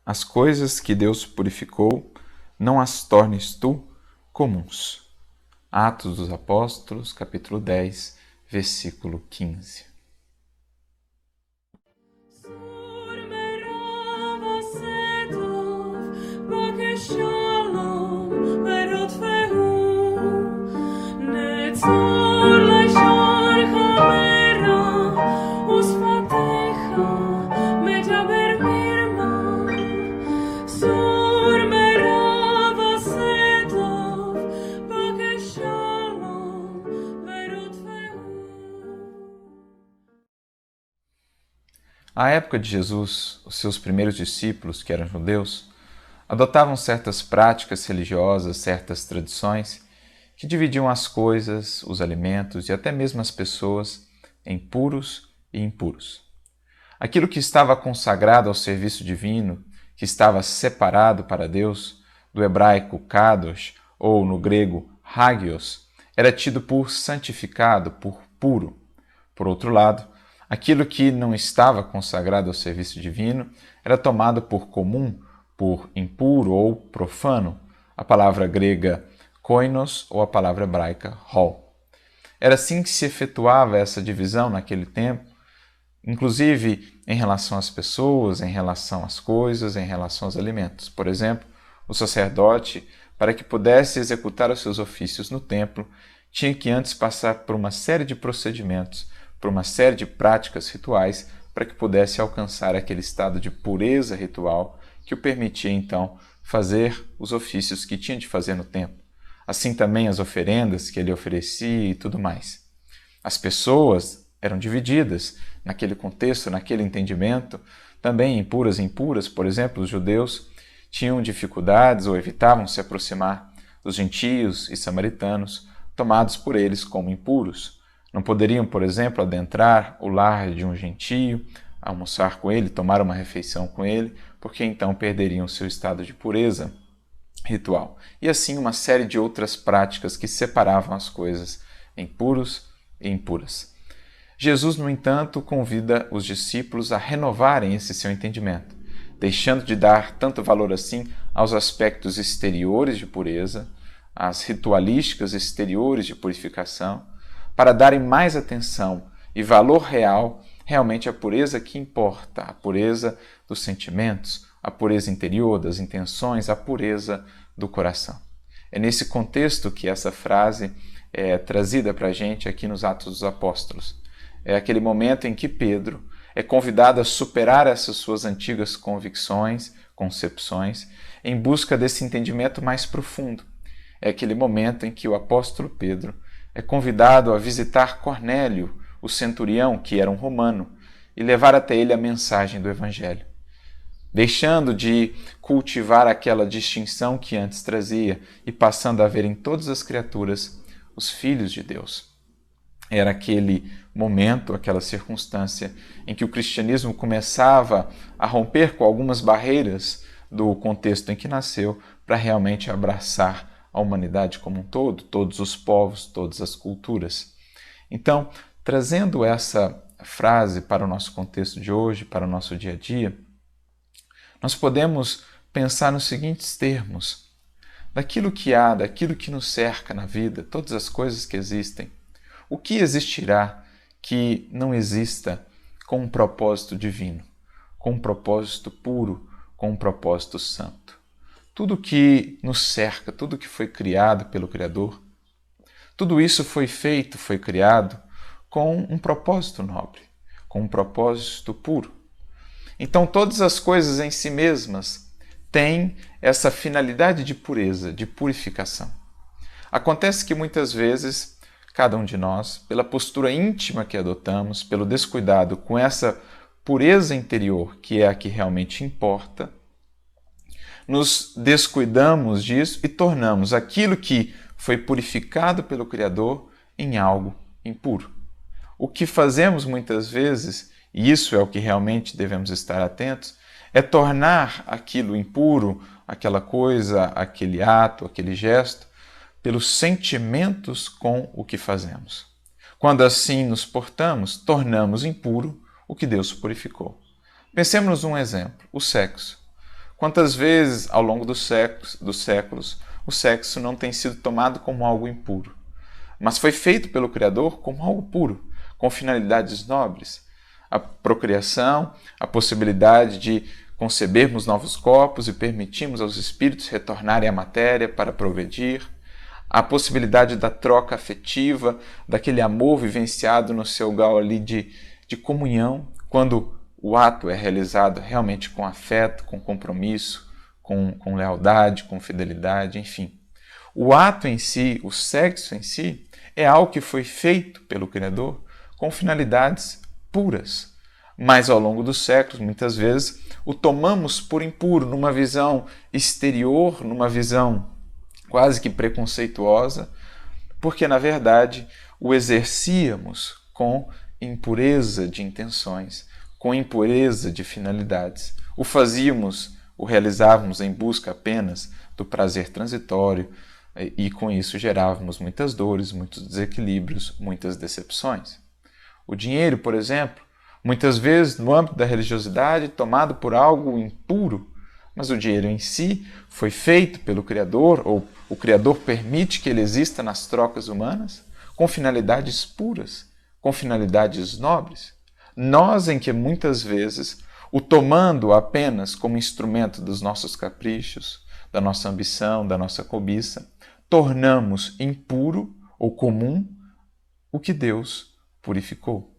As coisas que Deus purificou, não as tornes tu comuns. Atos dos Apóstolos, capítulo 10, versículo 15. À época de Jesus, os seus primeiros discípulos, que eram judeus, adotavam certas práticas religiosas, certas tradições, que dividiam as coisas, os alimentos e até mesmo as pessoas em puros e impuros. Aquilo que estava consagrado ao serviço divino, que estava separado para Deus, do hebraico kadosh ou no grego hagios, era tido por santificado, por puro. Por outro lado, aquilo que não estava consagrado ao serviço divino era tomado por comum, por impuro ou profano, a palavra grega koinos ou a palavra hebraica hol. Era assim que se efetuava essa divisão naquele tempo, inclusive em relação às pessoas, em relação às coisas, em relação aos alimentos. Por exemplo, o sacerdote, para que pudesse executar os seus ofícios no templo, tinha que antes passar por uma série de procedimentos, por uma série de práticas rituais, para que pudesse alcançar aquele estado de pureza ritual que o permitia, então, fazer os ofícios que tinha de fazer no templo. Assim também as oferendas que ele oferecia e tudo mais. As pessoas eram divididas naquele contexto, naquele entendimento, também impuras e impuras. Por exemplo, os judeus tinham dificuldades ou evitavam se aproximar dos gentios e samaritanos, tomados por eles como impuros. Não poderiam, por exemplo, adentrar o lar de um gentio, almoçar com ele, tomar uma refeição com ele, porque então perderiam seu estado de pureza ritual. E assim uma série de outras práticas que separavam as coisas em puros e impuras. Jesus, no entanto, convida os discípulos a renovarem esse seu entendimento, deixando de dar tanto valor assim aos aspectos exteriores de pureza, às ritualísticas exteriores de purificação, para darem mais atenção e valor real realmente à pureza que importa, a pureza dos sentimentos, a pureza interior das intenções, a pureza do coração. É nesse contexto que essa frase é trazida para a gente aqui nos Atos dos Apóstolos. É aquele momento em que Pedro é convidado a superar essas suas antigas convicções, concepções, em busca desse entendimento mais profundo. É aquele momento em que o apóstolo Pedro é convidado a visitar Cornélio, o centurião, que era um romano, e levar até ele a mensagem do Evangelho. Deixando de cultivar aquela distinção que antes trazia e passando a ver em todas as criaturas os filhos de Deus. Era aquele momento, aquela circunstância em que o cristianismo começava a romper com algumas barreiras do contexto em que nasceu para realmente abraçar a humanidade como um todo, todos os povos, todas as culturas. Então, trazendo essa frase para o nosso contexto de hoje, para o nosso dia a dia, nós podemos pensar nos seguintes termos: daquilo que há, daquilo que nos cerca na vida, todas as coisas que existem, o que existirá que não exista com um propósito divino, com um propósito puro, com um propósito santo? Tudo que nos cerca, tudo que foi criado pelo Criador, tudo isso foi feito, foi criado com um propósito nobre, com um propósito puro. Então, todas as coisas em si mesmas têm essa finalidade de pureza, de purificação. Acontece que muitas vezes, cada um de nós, pela postura íntima que adotamos, pelo descuidado com essa pureza interior, que é a que realmente importa, nos descuidamos disso e tornamos aquilo que foi purificado pelo Criador em algo impuro. O que fazemos muitas vezes, e isso é o que realmente devemos estar atentos, é tornar aquilo impuro, aquela coisa, aquele ato, aquele gesto, pelos sentimentos com o que fazemos. Quando assim nos portamos, tornamos impuro o que Deus purificou. Pensemos num exemplo, o sexo. Quantas vezes, ao longo dos séculos, o sexo não tem sido tomado como algo impuro, mas foi feito pelo Criador como algo puro, com finalidades nobres. A procriação, a possibilidade de concebermos novos corpos e permitirmos aos espíritos retornarem à matéria para progredir, a possibilidade da troca afetiva, daquele amor vivenciado no seu grau ali de comunhão, quando o ato é realizado realmente com afeto, com compromisso, com lealdade, com fidelidade, enfim. O ato em si, o sexo em si, é algo que foi feito pelo Criador com finalidades puras. Mas ao longo dos séculos, muitas vezes, o tomamos por impuro, numa visão exterior, numa visão quase que preconceituosa, porque na verdade o exercíamos com impureza de intenções, com impureza de finalidades. O realizávamos em busca apenas do prazer transitório e com isso gerávamos muitas dores, muitos desequilíbrios, muitas decepções. O dinheiro, por exemplo, muitas vezes no âmbito da religiosidade, tomado por algo impuro, mas o dinheiro em si foi feito pelo Criador, ou o Criador permite que ele exista nas trocas humanas, com finalidades puras, com finalidades nobres. Nós, em que muitas vezes o tomando apenas como instrumento dos nossos caprichos, da nossa ambição, da nossa cobiça, tornamos impuro ou comum o que Deus purificou.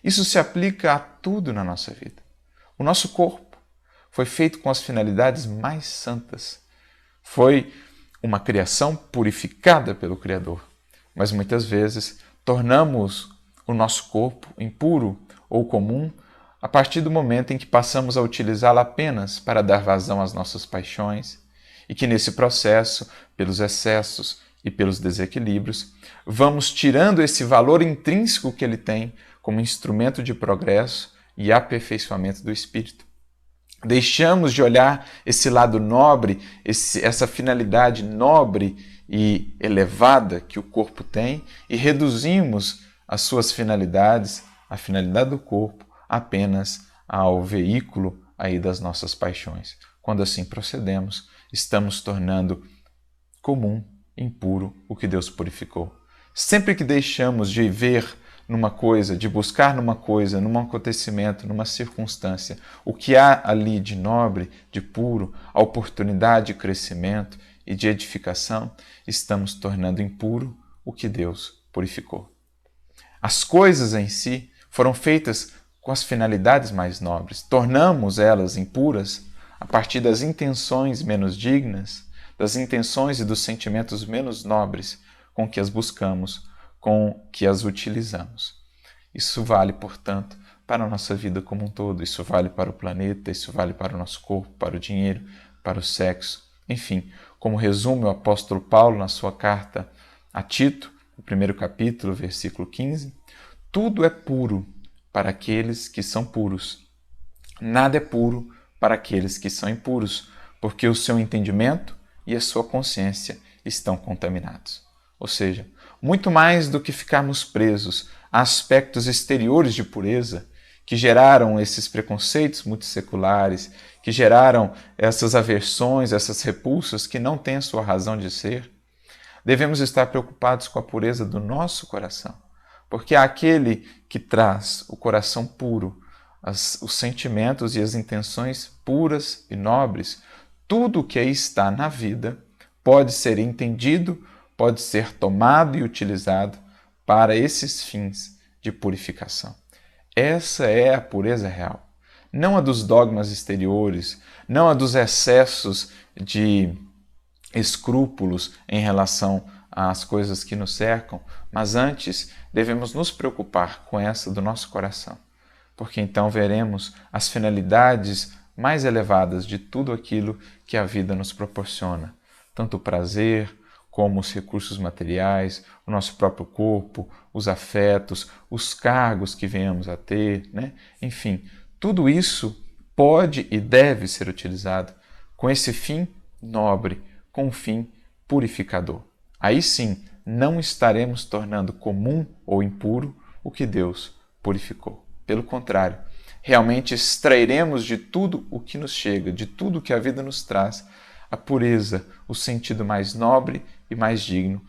Isso se aplica a tudo na nossa vida. O nosso corpo foi feito com as finalidades mais santas. Foi uma criação purificada pelo Criador. Mas muitas vezes tornamos o nosso corpo impuro ou comum a partir do momento em que passamos a utilizá-lo apenas para dar vazão às nossas paixões e que nesse processo, pelos excessos e pelos desequilíbrios, vamos tirando esse valor intrínseco que ele tem como instrumento de progresso e aperfeiçoamento do espírito. Deixamos de olhar esse lado nobre, essa finalidade nobre e elevada que o corpo tem e reduzimos as suas finalidades, a finalidade do corpo, apenas ao veículo aí das nossas paixões. Quando assim procedemos, estamos tornando comum, impuro, o que Deus purificou. Sempre que deixamos de ver numa coisa, de buscar numa coisa, num acontecimento, numa circunstância, o que há ali de nobre, de puro, a oportunidade de crescimento e de edificação, estamos tornando impuro o que Deus purificou. As coisas em si foram feitas com as finalidades mais nobres. Tornamos elas impuras a partir das intenções menos dignas, das intenções e dos sentimentos menos nobres com que as buscamos, com que as utilizamos. Isso vale, portanto, para a nossa vida como um todo. Isso vale para o planeta, isso vale para o nosso corpo, para o dinheiro, para o sexo. Enfim, como resume o apóstolo Paulo na sua carta a Tito, no 1º capítulo, versículo 15, tudo é puro para aqueles que são puros. Nada é puro para aqueles que são impuros, porque o seu entendimento e a sua consciência estão contaminados. Ou seja, muito mais do que ficarmos presos a aspectos exteriores de pureza, que geraram esses preconceitos multisseculares, que geraram essas aversões, essas repulsas que não têm a sua razão de ser, devemos estar preocupados com a pureza do nosso coração, porque aquele que traz o coração puro, os sentimentos e as intenções puras e nobres, tudo o que aí está na vida pode ser entendido, pode ser tomado e utilizado para esses fins de purificação. Essa é a pureza real, não a dos dogmas exteriores, não a dos excessos de escrúpulos em relação às coisas que nos cercam, mas antes devemos nos preocupar com essa do nosso coração, porque então veremos as finalidades mais elevadas de tudo aquilo que a vida nos proporciona, tanto o prazer como os recursos materiais, o nosso próprio corpo, os afetos, os cargos que venhamos a ter, né? Enfim, tudo isso pode e deve ser utilizado com esse fim nobre, com um fim purificador. Aí sim, não estaremos tornando comum ou impuro o que Deus purificou. Pelo contrário, realmente extrairemos de tudo o que nos chega, de tudo que a vida nos traz, a pureza, o sentido mais nobre e mais digno,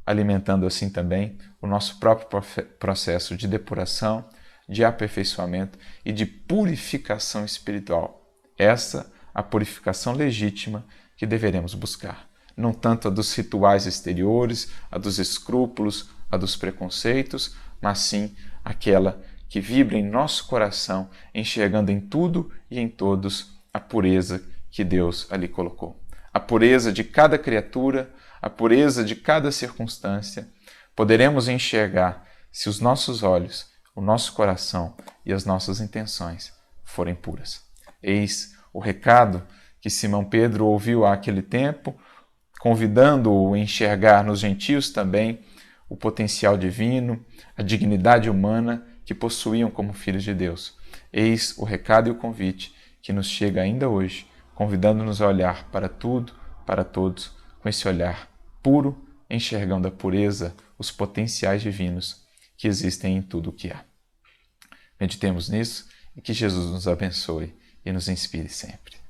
alimentando assim também o nosso próprio processo de depuração, de aperfeiçoamento e de purificação espiritual. Essa a purificação legítima que deveremos buscar. Não tanto a dos rituais exteriores, a dos escrúpulos, a dos preconceitos, mas sim aquela que vibra em nosso coração, enxergando em tudo e em todos a pureza que Deus ali colocou. A pureza de cada criatura, a pureza de cada circunstância, poderemos enxergar se os nossos olhos, o nosso coração e as nossas intenções forem puras. Eis o recado que Simão Pedro ouviu àquele tempo, convidando-o a enxergar nos gentios também o potencial divino, a dignidade humana que possuíam como filhos de Deus. Eis o recado e o convite que nos chega ainda hoje, convidando-nos a olhar para tudo, para todos, com esse olhar puro, enxergando a pureza, os potenciais divinos que existem em tudo o que há. Meditemos nisso e que Jesus nos abençoe e nos inspire sempre.